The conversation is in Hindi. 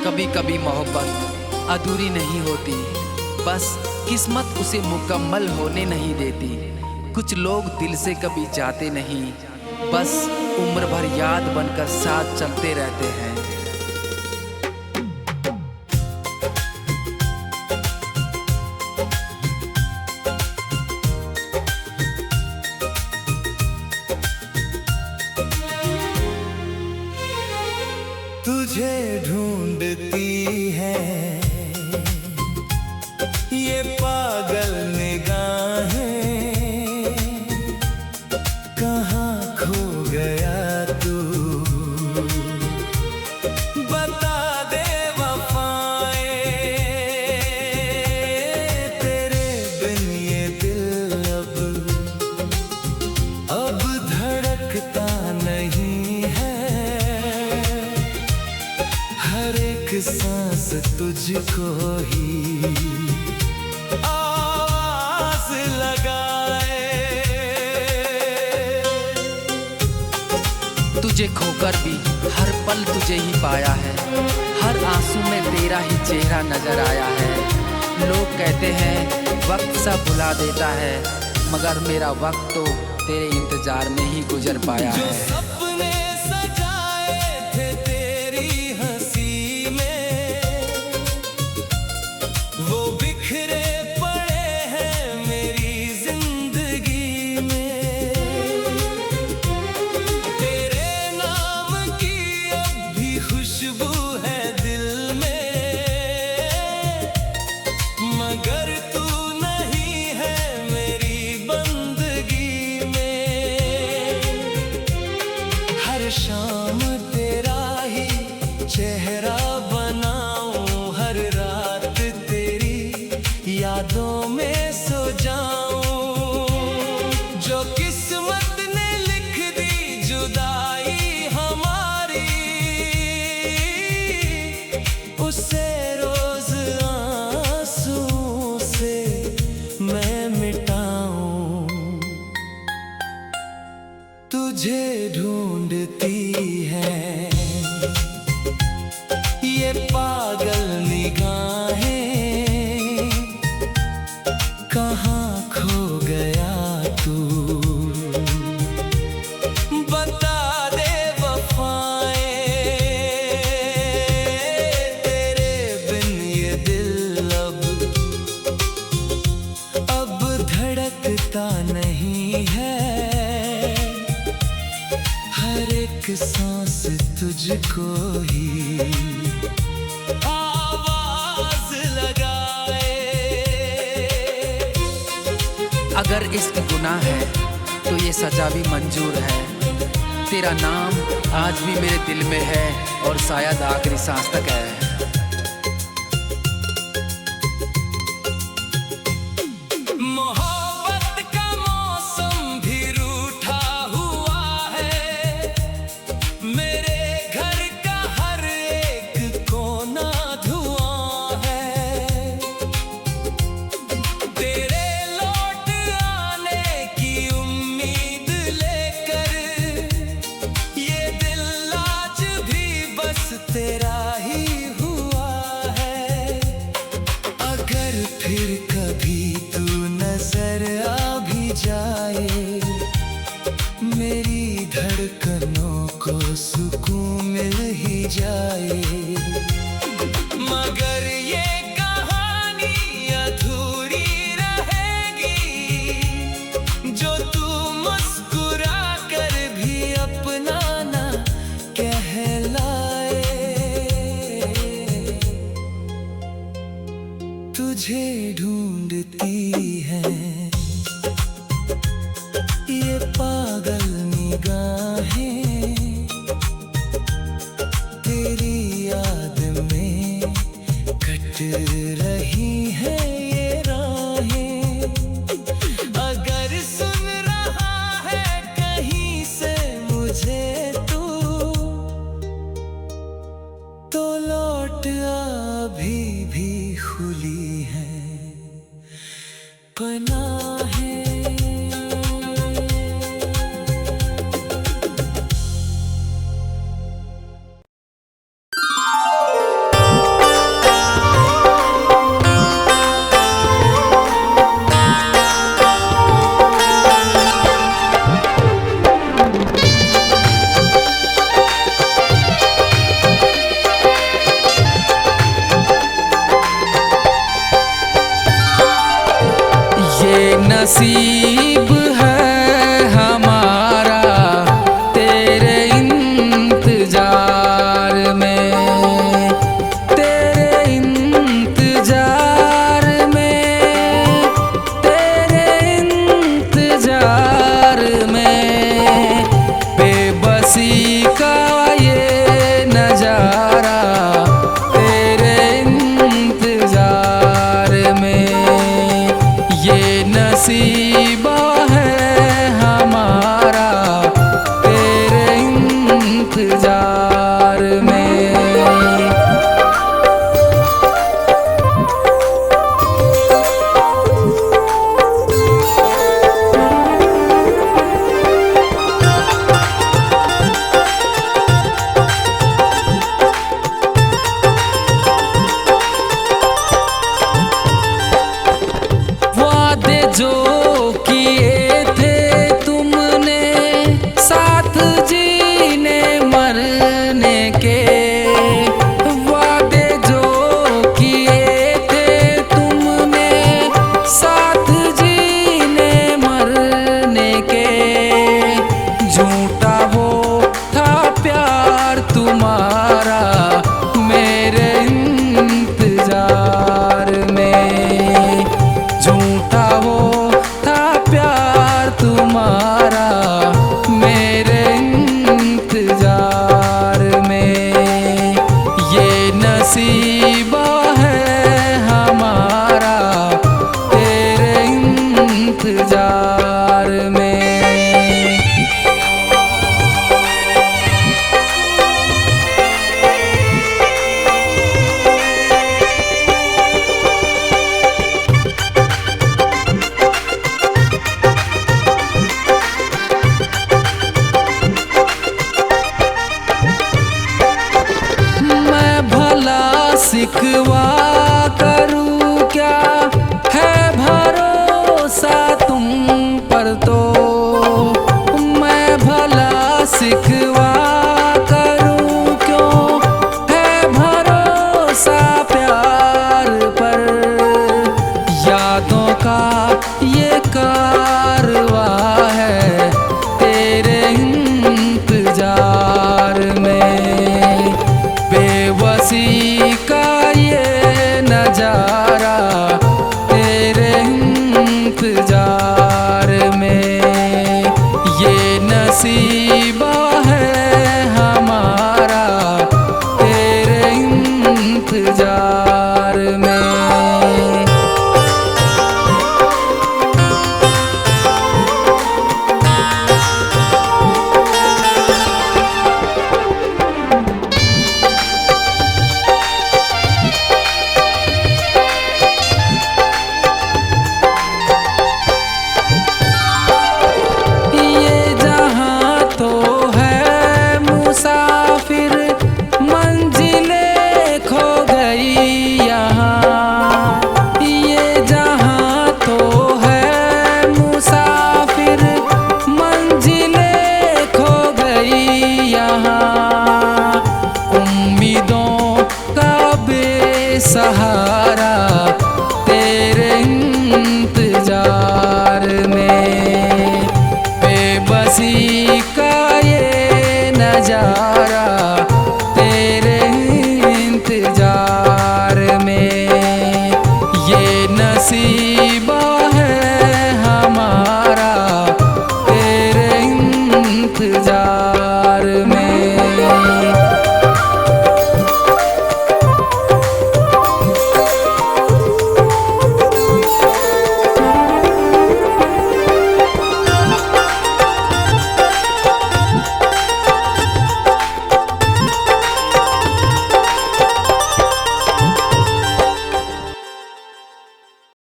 कभी कभी मोहब्बत अधूरी नहीं होती, बस किस्मत उसे मुकम्मल होने नहीं देती। कुछ लोग दिल से कभी जाते नहीं, बस उम्र भर याद बनकर साथ चलते रहते हैं। तुझे ढूंढती है ये पागल निगाहें, कहाँ खो गया तू, बता दे वफाएं, तेरे बिन ये दिल अब धड़कता नहीं है। हर एक सांस तुझको ही आवाज लगाए। तुझे खोकर भी हर पल तुझे ही पाया है, हर आंसू में तेरा ही चेहरा नजर आया है। लोग कहते हैं वक्त सब भुला देता है, मगर मेरा वक्त तो तेरे इंतजार में ही गुजर पाया है। सपने सजाए थे तेरी हंसी में, वो बिखरे पड़े हैं मेरी जिंदगी में। तेरे नाम की अब भी खुशबू है दिल में, मगर तू नहीं है मेरी बंदगी में। हर शाम तेरा ही चेहरा बनाऊं, हर रात तेरी यादों में सो जाऊं। जो किस्मत ने लिख दी जुदाई हमारी, उसे रोज आंसुओं से मैं मिटाऊं। तुझे ढूंढती है ये पागल निगाहें, कहाँ खो गया तू, बता दे वफाएं, तेरे बिन ये दिल अब धड़कता नहीं है। हर एक सांस तुझको ही आवाज लगाए। अगर इश्क गुनाह है तो ये सजा भी मंजूर है। तेरा नाम आज भी मेरे दिल में है और शायद आखिरी सांस तक है। मोहब्बत का मौसम भी रूठा हुआ है, मेरे घर का हर एक कोना धुआं है। तेरे लौट आने की उम्मीद लेकर ये दिल आज भी बस तेरा ही हुआ है। अगर फिर कभी तू नजर आ भी जाए, मेरी धड़कनों को सुकून मिल ही जाए। मगर ये कहानी अधूरी रहेगी, जो तू मुस्कुरा कर भी अपना ना कहलाए। तुझे ढूंढती है ये पागल निगाहें, तेरी हंसी